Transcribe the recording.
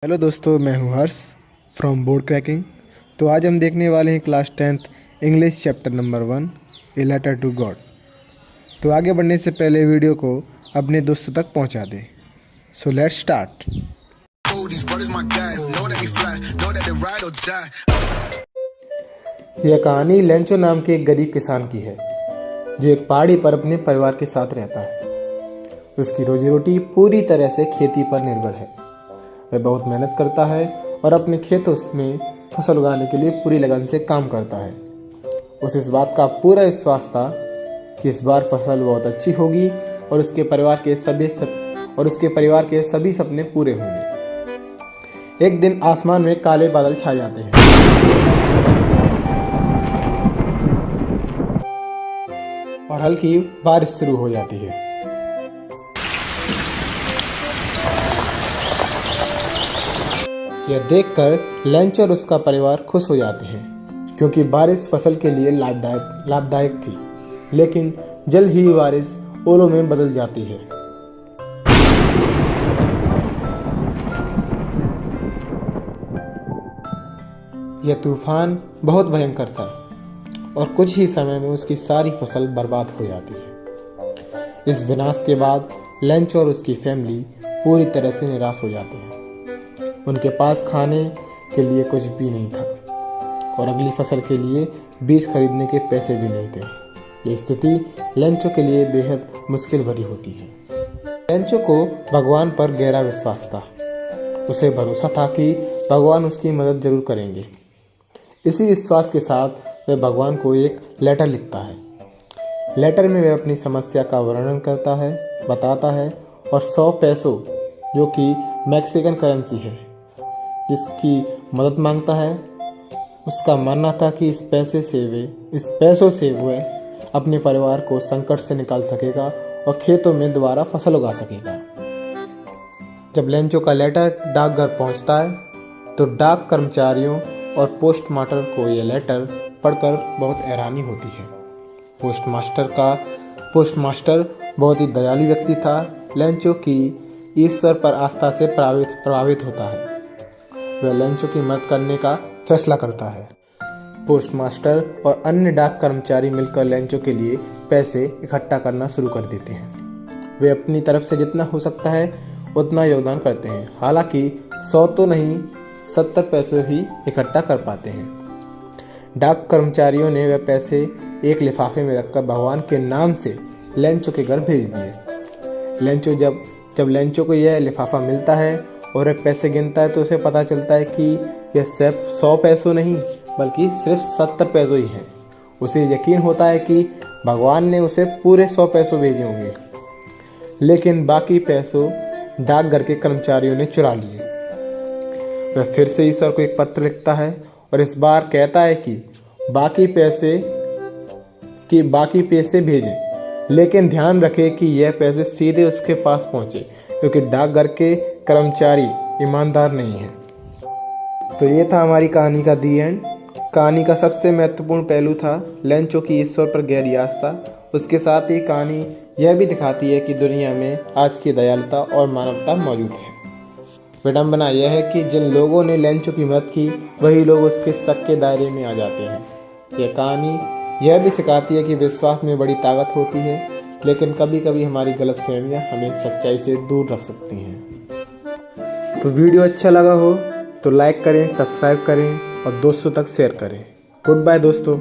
Hello दोस्तों, मैं हूं हर्ष फ्रॉम बोर्ड क्रैकिंग। तो आज हम देखने वाले हैं class 10th English chapter number 1 a letter to God. तो आगे बढ़ने से पहले वीडियो को अपने दोस्तों तक पहुंचा दें। So let's start. यह कहानी लेंचो नाम के एक गरीब किसान की है जो एक पहाड़ी पर अपने परिवार के साथ रहता है। उसकी रोजी रोटी पूरी तरह से खेती पर निर्भर है। वह बहुत मेहनत करता है और अपने खेतों में फसल उगाने के लिए पूरी लगन से काम करता है। उसे इस बात का पूरा विश्वास था कि इस बार फसल बहुत अच्छी होगी और उसके परिवार के सभी सपने पूरे होंगे। एक दिन आसमान में काले बादल छा जाते हैं और हल्की बारिश शुरू हो जाती है। यह देखकर लेंचो और उसका परिवार खुश हो जाते हैं क्योंकि बारिश फसल के लिए लाभदायक थी। लेकिन जल्द ही बारिश ओलों में बदल जाती है। यह तूफान बहुत भयंकर था और कुछ ही समय में उसकी सारी फसल बर्बाद हो जाती है। इस विनाश के बाद लेंचो और उसकी फैमिली पूरी तरह से निराश हो जाते हैं। उनके पास खाने के लिए कुछ भी नहीं था और अगली फसल के लिए बीज खरीदने के पैसे भी नहीं थे। ये स्थिति लेंचो के लिए बेहद मुश्किल भरी होती है। लेंचो को भगवान पर गहरा विश्वास था। उसे भरोसा था कि भगवान उसकी मदद जरूर करेंगे। इसी विश्वास के साथ वह भगवान को एक लेटर लिखता है। लेटर में वह अपनी समस्या का वर्णन करता है, बताता है और 100 पैसों जो कि मैक्सिकन करेंसी है जिसकी मदद मांगता है। उसका मानना था कि इस पैसों से वह अपने परिवार को संकट से निकाल सकेगा और खेतों में दोबारा फसल उगा सकेगा। जब लेंचो का लेटर डाकघर पहुंचता है तो डाक कर्मचारियों और पोस्टमास्टर को यह लेटर पढ़कर बहुत हैरानी होती है। पोस्टमास्टर बहुत ही दयालु व्यक्ति था। लेंचो की ईश्वर पर आस्था से प्रभावित होता है। वह लेंचो की मदद करने का फैसला करता है। पोस्टमास्टर और अन्य डाक कर्मचारी मिलकर लेंचो के लिए पैसे इकट्ठा करना शुरू कर देते हैं। वे अपनी तरफ से जितना हो सकता है उतना योगदान करते हैं। हालांकि 100 तो नहीं, 70 पैसे ही इकट्ठा कर पाते हैं। डाक कर्मचारियों ने वह पैसे एक लिफाफे में रखकर भगवान के नाम से लेंचो के घर भेज दिए। जब लेंचो को यह लिफाफा मिलता है और एक पैसे गिनता है तो उसे पता चलता है कि यह सिर्फ 100 पैसों नहीं बल्कि सिर्फ 70 पैसों ही हैं। उसे यकीन होता है कि भगवान ने उसे पूरे 100 पैसों भेजे होंगे, लेकिन बाकी पैसों डाकघर के कर्मचारियों ने चुरा लिए। वह फिर से ईश्वर को एक पत्र लिखता है और इस बार कहता है कि बाकी पैसे भेजें, लेकिन ध्यान रखें कि यह पैसे सीधे उसके पास पहुंचे क्योंकि डाकघर के कर्मचारी ईमानदार नहीं हैं। तो ये था हमारी कहानी का दी एंड। कहानी का सबसे महत्वपूर्ण पहलू था लेंचो की ईश्वर पर गहरी आस्था। उसके साथ ही कहानी यह भी दिखाती है कि दुनिया में आज की दयालुता और मानवता मौजूद है। विडंबना यह है कि जिन लोगों ने लेंचो की मदद की वही लोग उसके शक के दायरे में आ जाते हैं। यह कहानी यह भी सिखाती है कि विश्वास में बड़ी ताकत होती है, लेकिन कभी कभी हमारी गलतफहमियां हमें सच्चाई से दूर रख सकती हैं। तो वीडियो अच्छा लगा हो तो लाइक करें, सब्सक्राइब करें और दोस्तों तक शेयर करें। गुड बाय दोस्तों।